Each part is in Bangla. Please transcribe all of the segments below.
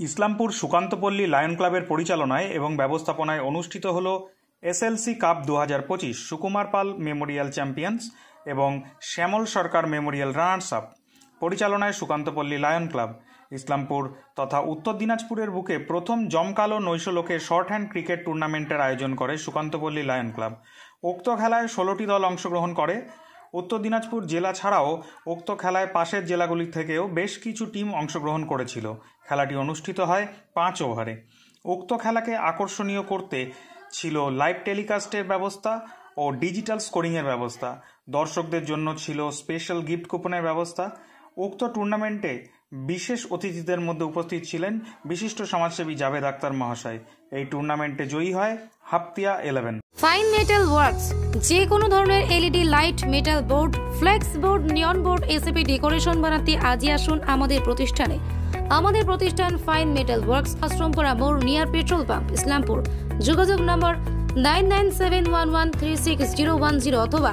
ইসলামপুর সুকান্তপল্লী লায়ন ক্লাবের পরিচালনায় এবং ব্যবস্থাপনায় অনুষ্ঠিত হল এসএলসি কাপ 2025 সুকুমার পাল মেমোরিয়াল চ্যাম্পিয়ন্স এবং শ্যামল সরকার মেমোরিয়াল রানার্স আপ। পরিচালনায় সুকান্তপল্লী লায়ন ক্লাব। ইসলামপুর তথা উত্তর দিনাজপুরের বুকে প্রথম জমকালো নৈশলোকে শর্ট হ্যান্ড ক্রিকেট টুর্নামেন্টের আয়োজন করে সুকান্তপল্লী লায়ন ক্লাব। উক্ত খেলায় 16টি দল অংশগ্রহণ করে। উত্তর দিনাজপুর জেলা ছাড়াও উক্ত খেলায় পাশের জেলাগুলি থেকেও বেশ কিছু টিম অংশগ্রহণ করেছিল। খেলাটি অনুষ্ঠিত হয় 5 ওভারে। উক্ত খেলাকে আকর্ষণীয় করতে ছিল লাইভ টেলিকাস্টের ব্যবস্থা ও ডিজিটাল স্কোরিংয়ের ব্যবস্থা। দর্শকদের জন্য ছিল স্পেশাল গিফট কুপনের ব্যবস্থা। উক্ত টুর্নামেন্টে বিশেষ অতিথিদের মধ্যে উপস্থিত ছিলেন বিশিষ্ট সমাজসেবী জাভেদ আক্তার মহাশয়। এই টুর্নামেন্টে জয়ী হয় হাপ্তিয়া 11। ফাইন মেটাল ওয়ার্কস, যে কোনো ধরনের LED light, metal board, flakes board, নিয়ন বোর্ড, এসএপি ডেকোরেশন বানাতে আজই আসুন আমাদের প্রতিষ্ঠানে। আমাদের প্রতিষ্ঠান ফাইন মেটাল ওয়ার্কস, আশ্রমপাড়া মোড়, নিয়ার পেট্রোল পাম্প, ইসলামপুর। যোগাযোগ নম্বর 9971136010 অথবা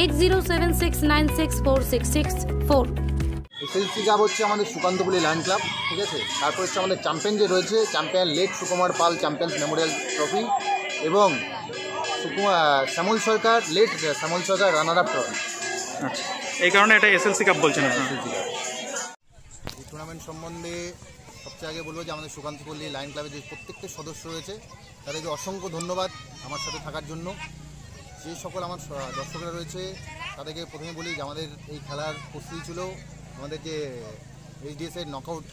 8076964664। এসএলসি কাপ হচ্ছে আমাদের সুকান্তপল্লী লায়ন ক্লাব, ঠিক আছে। তারপর হচ্ছে আমাদের চ্যাম্পিয়ন যে রয়েছে, চ্যাম্পিয়ন লেট সুকুমার পাল চ্যাম্পিয়ন্স মেমোরিয়াল ট্রফি এবং শ্যামল সরকার লেট শ্যামল সরকার রানার আপ ট্রফি। আচ্ছা, এই কারণে এটা এসএলসি কাপ বলছেন। এসএলসি কাপ এই টুর্নামেন্ট সম্বন্ধে সবচেয়ে আগে বলবো যে আমাদের সুকান্তপল্লী লায়ন ক্লাবের যে প্রত্যেকটা সদস্য রয়েছে তাদেরকে অসংখ্য ধন্যবাদ আমার সাথে থাকার জন্য। যে সকল আমার দর্শকরা রয়েছে তাদেরকে প্রথমে বলি যে আমাদের এই খেলার প্রস্তুতি ছিল আমাদের যে এইচডিএসের নকআউট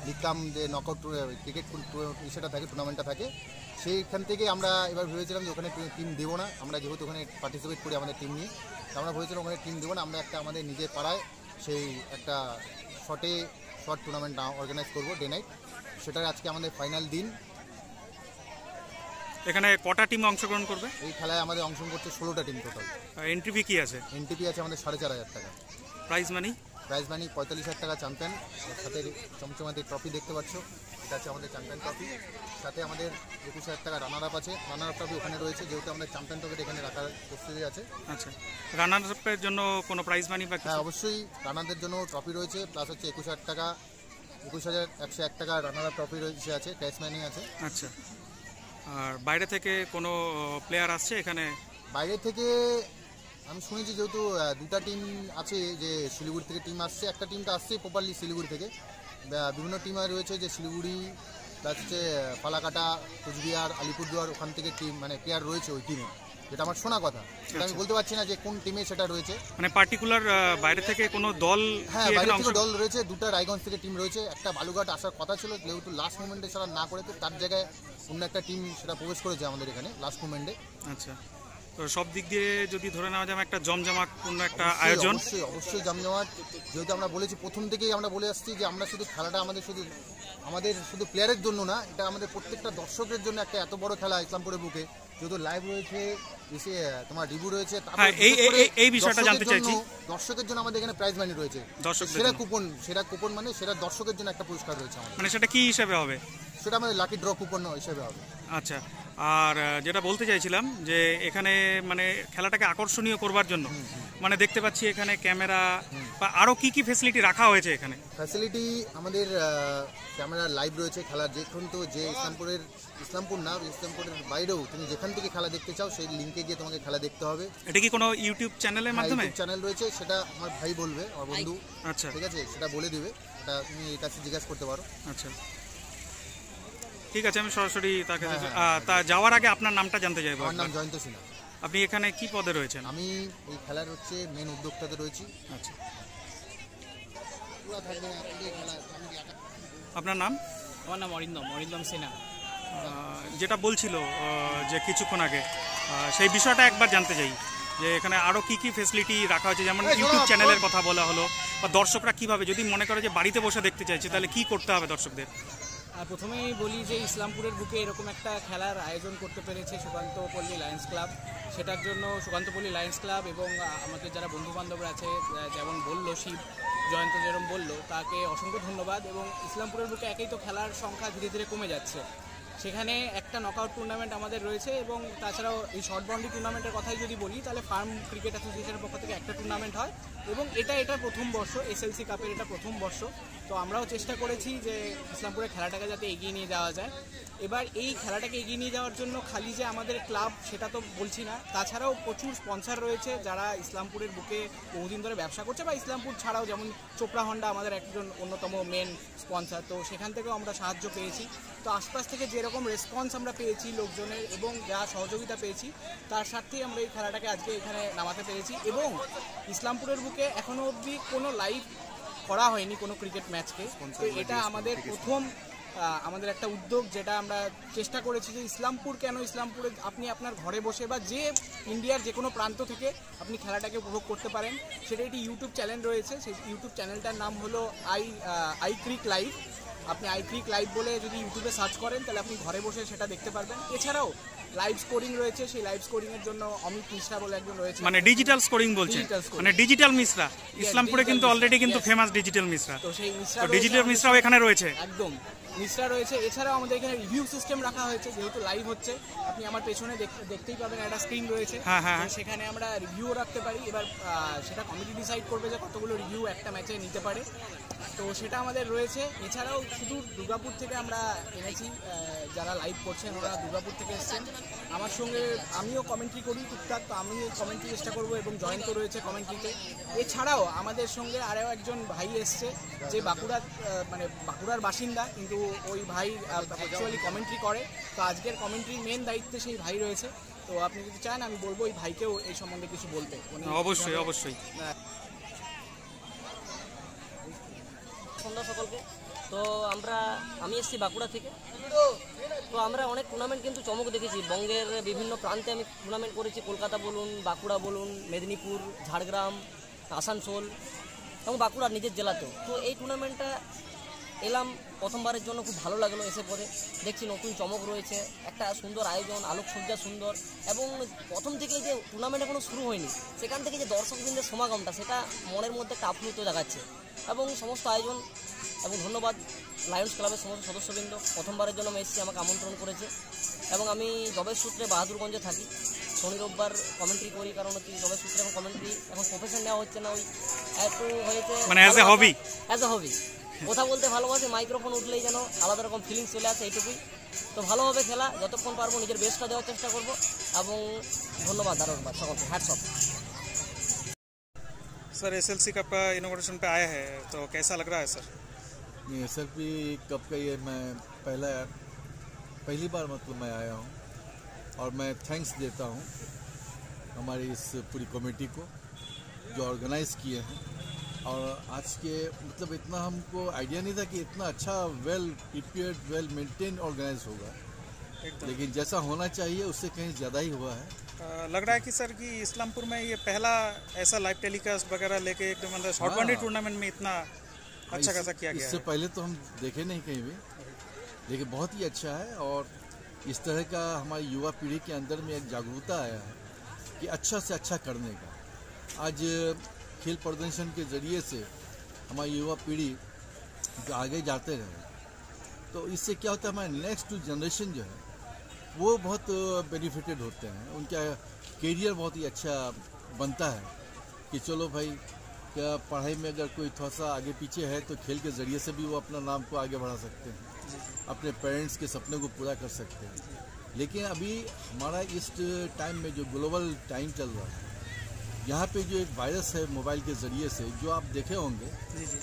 লিখতাম যে নকআউট ক্রিকেট সেটা থাকে, টুর্নামেন্টটা থাকে। সেইখান থেকে আমরা এবার ভেবেছিলাম যে ওখানে টিম দেবো না, আমরা যেহেতু ওখানে পার্টিসিপেট করি আমাদের টিম নিয়ে, তো আমরা ভেবেছিলাম ওখানে টিম দেবো না, আমরা একটা আমাদের নিজের পাড়ায় সেই একটা শর্ট টুর্নামেন্ট অর্গানাইজ করবো ডে নাইট। সেটার আজকে আমাদের ফাইনাল দিন। এখানে কটা টিম অংশগ্রহণ করবে? এই খেলায় আমাদের অংশগ্রহণ করছে 16টা টিম টোটাল। এন্ট্রি ফি কি আছে? এন্ট্রি ফি আছে আমাদের 4500 টাকা। প্রাইজ মানি 45,000 টাকা চ্যাম্পিয়ন, সাথে চমচমাতে ট্রফি দেখতে পাচ্ছ, এটা আছে আমাদের চ্যাম্পিয়ন ট্রফি। সাথে আমাদের 21,000 টাকা রানার আপ আছে। রানার আপ ট্রফি ওখানে রয়েছে, যেহেতু আমাদের চ্যাম্পিয়ন ট্রফি এখানে রাখার প্রস্তুতি আছে। আচ্ছা, রানার আপের জন্য কোনো প্রাইজ মানি বা? হ্যাঁ, অবশ্যই রানারদের জন্য ট্রফি রয়েছে, প্লাস হচ্ছে 21,000 টাকা, 21,101 টাকা রানার আপ ট্রফি রয়েছে, আছে প্রাইজ মানি আছে। আচ্ছা, আর বাইরে থেকে কোনো প্লেয়ার আসছে এখানে? বাইরে থেকে আমি শুনেছি যেহেতু 2টা টিম আছে, যে শিলিগুড়ি থেকে টিম আসছে, একটা টিম তো আসছে প্রপারলি শিলিগুড়ি থেকে, বিভিন্ন টিম রয়েছে যে শিলিগুড়ি প্লাস হচ্ছে ফালাকাটা, কোচবিহার, আলিপুরদুয়ার, ওখান থেকে টিম মানে প্লেয়ার রয়েছে ওই টিমে, যেটা আমার শোনা কথা। সেটা আমি বলতে পারছি না যে কোন টিমে সেটা রয়েছে, মানে পার্টিকুলার বাইরে থেকে কোনো দল? হ্যাঁ, বাইরে থেকে দল রয়েছে, 2টা রায়গঞ্জ থেকে টিম রয়েছে, একটা বালুঘাট আসার কথা ছিল, যেহেতু লাস্ট মোমেন্টে সেটা না করে তার জায়গায় অন্য একটা টিম সেটা প্রবেশ করেছে আমাদের এখানে লাস্ট মোমেন্টে। আচ্ছা, তো সব দিক দিয়ে যদি ধরে নেওয়া যায় একটা জমজমাটপূর্ণ একটা আয়োজন। অবশ্যই জমজমাট, যেহেতু আমরা বলেছি প্রথম থেকেই, আমরা বলে আসছি যে আমরা শুধু খেলাটা আমাদের শুধু প্লেয়ারের জন্য না, এটা আমাদের প্রত্যেকটা দর্শকের জন্য একটা এত বড় খেলা ইসলামপুরের বুকে, যেহেতু লাইভ রয়েছে, তোমার রিভিউ রয়েছে, এই বিষয়টা জানতে চাইছি। দর্শকের জন্য আমাদের এখানে প্রাইজ মানি রয়েছে, সেরা কুপন মানে সেরা দর্শকের জন্য একটা পুরস্কার রয়েছে আমাদের। মানে সেটা কি হিসেবে হবে? সেটা আমাদের লাকি ড্র কুপন হিসেবে হবে। আচ্ছা, আর যেটা বলতে চাইছিলাম যে এখানে মানে খেলাটাকে আকর্ষণীয় করবার জন্য মানে দেখতে পাচ্ছি এখানে ক্যামেরা বা আরও কি কি ফ্যাসিলিটি রাখা হয়েছে? এখানে ফ্যাসিলিটি আমাদের ক্যামেরা লাইভ রয়েছে, খেলার যে ইসলামপুরের বাইরেও তুমি যেখান থেকে খেলা দেখতে চাও সেই লিঙ্কে গিয়ে তোমাকে খেলা দেখতে হবে। এটা কি কোনো ইউটিউব চ্যানেলের মাধ্যমে? চ্যানেল রয়েছে, সেটা আমার ভাই বলবে, আমার বন্ধু। আচ্ছা, ঠিক আছে, সেটা বলে দিবে, এটা তুমি এর কাছে জিজ্ঞাসা করতে পারো। আচ্ছা, ঠিক আছে, আমি সরাসরি তাকে তা যাওয়ার আগে আপনার নামটা জানতে চাইবো। আমার নাম জয়ন্ত সিনহা। আপনি এখানে কি পদে রয়েছেন? আমি এই খেলার হচ্ছে মেন উদ্যোক্তাতে রয়েছি। আচ্ছা, আপনার নাম? আমার নাম অরিন্দম সিনহা। যেটা বলছিল যে কিছুক্ষণ আগে, সেই বিষয়টা একবার জানতে চাই যে এখানে আরও কি কি ফ্যাসিলিটি রাখা হয়েছে, যেমন ইউটিউব চ্যানেলের কথা বলা হলো, বা দর্শকরা কিভাবে যদি মনে করে যে বাড়িতে বসে দেখতে চাইছে তাহলে কি করতে হবে দর্শকদের? প্রথমেই বলি যে ইসলামপুরের বুকে এরকম একটা খেলার আয়োজন করতে পেরেছে সুকান্তপল্লী লায়ন্স ক্লাব, সেটার জন্য সুকান্তপল্লী লায়ন্স ক্লাব এবং আমাদের যারা বন্ধুবান্ধবরা আছে, যেমন বললো শিব, জয়ন্ত যেরকম বললো, তাকে অসংখ্য ধন্যবাদ। এবং ইসলামপুরের বুকে একেই তো খেলার সংখ্যা ধীরে ধীরে কমে যাচ্ছে, সেখানে একটা নকআউট টুর্নামেন্ট আমাদের রয়েছে এবং তাছাড়াও এই শর্ট বাউন্ডারি টুর্নামেন্টের কথাই যদি বলি তাহলে ফার্ম ক্রিকেট অ্যাসোসিয়েশনের পক্ষ থেকে একটা টুর্নামেন্ট হয় এবং এটা প্রথম বর্ষ এসএলসি কাপের এটা প্রথম বর্ষ। তো আমরাও চেষ্টা করেছি যে ইসলামপুরের খেলাটাকে যাতে এগিয়ে নিয়ে যাওয়া যায়। এবার এই খেলাটাকে এগিয়ে নিয়ে যাওয়ার জন্য খালি যে আমাদের ক্লাব সেটা তো বলছি না, তাছাড়াও প্রচুর স্পন্সর রয়েছে যারা ইসলামপুরের বুকে বহুদিন ধরে ব্যবসা করছে, বা ইসলামপুর ছাড়াও যেমন চোপড়া হন্ডা আমাদের একজন অন্যতম মেন স্পন্সর, তো সেখান থেকেও আমরা সাহায্য পেয়েছি। তো আশপাশ থেকে যেরকম রেসপন্স আমরা পেয়েছি লোকজনের এবং যা সহযোগিতা পেয়েছি তার সাথেই আমরা এই খেলাটাকে আজকে এখানে নামাতে পেরেছি। এবং ইসলামপুরের বুকে এখনও অবধি কোনো লাইভ করা হয়নি কোনো ক্রিকেট ম্যাচকে, তো এটা আমাদের প্রথম আমাদের একটা উদ্যোগ, যেটা আমরা চেষ্টা করেছি যে ইসলামপুর কেন, ইসলামপুরে আপনি আপনার ঘরে বসে বা যে ইন্ডিয়ার যে কোনো প্রান্ত থেকে আপনি খেলাটাকে উপভোগ করতে পারেন। সেটা একটি ইউটিউব চ্যানেল রয়েছে, সেই ইউটিউব চ্যানেলটার নাম হলো আই ক্রিক লাইভ। আপনি আই ক্রিক লাইভ বলে যদি ইউটিউবে সার্চ করেন তাহলে আপনি ঘরে বসে সেটা দেখতে পারবেন। এছাড়াও লাইভ স্কোরিং রয়েছে, সেই লাইভ স্কোরিং এর জন্য অমিত মিশ্রা বলে একজন রয়েছে, মানে ডিজিটাল স্কোরিং বলছে, মানে ডিজিটাল মিশ্রা ইসলামপুরে কিন্তু অলরেডি কিন্তু ফেমাস ডিজিটাল মিশ্রা, তো সেই মিশ্রা ডিজিটাল মিশ্রাও এখানে রয়েছে, একদম মিশ্রা রয়েছে। এছাড়াও আমাদের এখানে রিভিউ সিস্টেম রাখা হয়েছে, যেহেতু লাইভ হচ্ছে আপনি আমার পেছনে দেখতেই পাবেন একটা স্ক্রিন রয়েছে, সেখানে আমরা রিভিউ রাখতে পারি। এবার সেটা কমিটি ডিসাইড করবে যে কতগুলো রিভিউ একটা ম্যাচে নিতে পারে, তো সেটা আমাদের রয়েছে। এছাড়াও শুধু দুর্গাপুর থেকে আমরা এনেছি, যারা লাইভ করছেন ওরা দুর্গাপুর থেকে এসেছেন আমার সঙ্গে, আমিও কমেন্ট্রি করি টুকটাক, তো আমি কমেন্ট্রি চেষ্টা করবো এবং জয়েন্ট রয়েছে কমেন্ট্রিতে। এছাড়াও আমাদের সঙ্গে আরও একজন ভাই এসছে যে বাঁকুড়ার বাসিন্দা, কিন্তু ওই ভাই অ্যাকচুয়ালি কমেন্ট্রি করে, তো আজকের কমেন্ট্রির মেন দায়িত্বে সেই ভাই রয়েছে। তো আপনি যদি চান আমি বলবো এই ভাইকেও এই সম্বন্ধে কিছু বলতে। অবশ্যই অবশ্যই। সন্ধ্যা সকলকে, তো আমি এসেছি বাঁকুড়া থেকে, তো আমরা অনেক টুর্নামেন্ট কিন্তু চমক দেখেছি বঙ্গের বিভিন্ন প্রান্তে। আমি টুর্নামেন্ট করেছি, কলকাতা বলুন, বাঁকুড়া বলুন, মেদিনীপুর, ঝাড়গ্রাম, আসানসোল এবং বাঁকুড়ার নিজের জেলাতেও। তো এই টুর্নামেন্টটা এলাম প্রথমবারের জন্য, খুব ভালো লাগলো। এসে পরে দেখছি নতুন চমক রয়েছে, একটা সুন্দর আয়োজন, আলোকসজ্জা সুন্দর, এবং প্রথম থেকে যে টুর্নামেন্ট এখনও শুরু হয়নি সেখান থেকে যে দর্শকবৃন্দের সমাগমটা সেটা মনের মধ্যে একটা আপ্লুত দেখাচ্ছে। এবং সমস্ত আয়োজন এবং ধন্যবাদ লায়ন্স ক্লাবের সমস্ত সদস্যবৃন্দ, প্রথমবারের জন্য আমি এসেছি, আমাকে আমন্ত্রণ করেছে। এবং আমি জবের সূত্রে বাহাদুরগঞ্জে থাকি, শনি রোববার কমেন্ট্রি করি, কারণ হচ্ছে জবের সূত্রে এখন কমেন্ট্রি এখন প্রফেশন নেওয়া হচ্ছে না, ওই একটু হয়েছে মানে অ্যাজ এ হবি, কথা বলতে ভালোবাসে, মাইক্রোফোন উঠলেই যেন আলাদা রকম ফিলিংস চলে আসে, এইটুকুই। তো ভালোভাবে খেলা, যতক্ষণ পারবো নিজের বেস্টটা দেওয়ার চেষ্টা করব। এবং ধন্যবাদ আরও একবার সকলকে, hats off. Sir SLC cup का इनॉग्रेशन पे आया है, तो कैसा लग रहा है सर? नहीं, एसएलसी कप का ये मैं पहली बार मतलब मैं आया हूँ, और मैं थैंक्स देता हूँ हमारी इस पूरी कमेटी को जो ऑर्गेनाइज़ किए हैं। और आज के मतलब इतना हमको आइडिया नहीं था कि इतना अच्छा well prepared, well maintain organise होगा, लेकिन जैसा होना चाहिए उससे कहीं ज़्यादा ही हुआ है। लग रहा है कि सर कि इस्लामपुर में ये पहला ऐसा लाइव टेलीकास्ट वगैरह लेके एकदम मतलब शॉर्ट बाउंड्री टूर्नामेंट में इतना अच्छा खासा किया गया है। इससे पहले तो हम देखे नहीं कहीं भी, लेकिन बहुत ही अच्छा है। और इस तरह का हमारी युवा पीढ़ी के अंदर में एक जागरूकता आया है कि अच्छा से अच्छा करने का। आज खेल प्रदर्शन के ज़रिए से हमारी युवा पीढ़ी जो आगे जाते रहे, तो इससे क्या होता है, हमारे नेक्स्ट जनरेशन जो है वो बहुत बेनिफिटेड होते हैं, उनका करियर बहुत ही अच्छा बनता है कि चलो भाई, क्या पढ़ाई में अगर कोई थोड़ा सा आगे पीछे है तो खेल के ज़रिए से भी वो अपना नाम को आगे बढ़ा सकते हैं, अपने पेरेंट्स के सपने को पूरा कर सकते हैं। लेकिन अभी हमारा इस टाइम में जो ग्लोबल टाइम चल रहा है, यहाँ पे जो एक वायरस है मोबाइल के ज़रिए से, जो आप देखे होंगे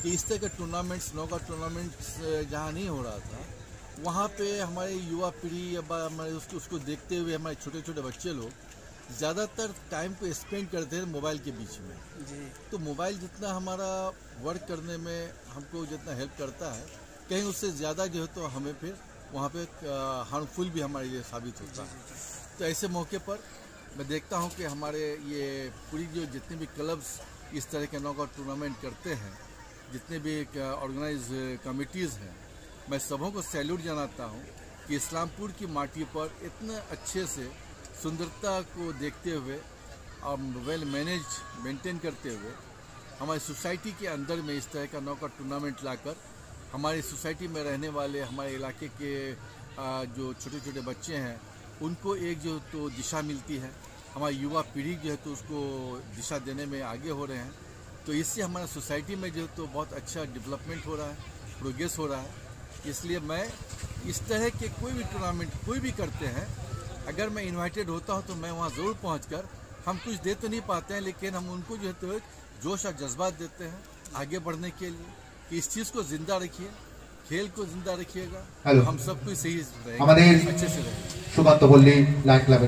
कि इस तरह के टूर्नामेंट्स, नॉकआउट टूर्नामेंट्स जहाँ नहीं हो रहा था, वहाँ पे हमारे युवा पीढ़ी या हमारे उसको देखते हुए हमारे छोटे छोटे बच्चे लोग ज़्यादातर टाइम को स्पेंड करते हैं मोबाइल के बीच में। तो मोबाइल जितना हमारा वर्क करने में हमको जितना हेल्प करता है, कहीं उससे ज़्यादा जो है तो हमें फिर वहाँ पे हार्मफुल भी हमारे लिए साबित होता है। तो ऐसे मौके पर मैं देखता हूँ कि हमारे ये पूरी जो जितने भी क्लब्स इस तरह के नॉकआउट टूर्नामेंट करते हैं, जितने भी ऑर्गेनाइज कमिटीज़ हैं, मैं सबों को सैल्यूट जनाता हूँ कि इस्लामपुर की माटी पर इतने अच्छे से सुंदरता को देखते हुए और वेल मैनेज मेंटेन करते हुए हमारी सोसाइटी के अंदर में इस तरह का नॉकआउट टूर्नामेंट लाकर हमारी सोसाइटी में रहने वाले, हमारे इलाके के जो छोटे छोटे बच्चे हैं उनको एक जो तो दिशा मिलती है, हमारी युवा पीढ़ी जो है तो उसको दिशा देने में आगे हो रहे हैं। तो इससे हमारा सोसाइटी में जो तो बहुत अच्छा डेवलपमेंट हो रहा है, प्रोग्रेस हो रहा है। इसलिए मैं इस तरह के कोई भी टूर्नामेंट कोई भी करते हैं, अगर मैं इनवाइटेड होता हूं तो मैं वहां ज़रूर पहुंचकर, हम कुछ दे तो नहीं पाते हैं लेकिन हम उनको जो है तो जोश और जज्बात देते हैं आगे बढ़ने के लिए कि इस चीज़ को जिंदा रखिए, खेल को जिंदा रखिएगा, हम सब कुछ सही रहेंगे, अच्छे से रहेंगे। सुकांत पल्ली लायन क्लाब।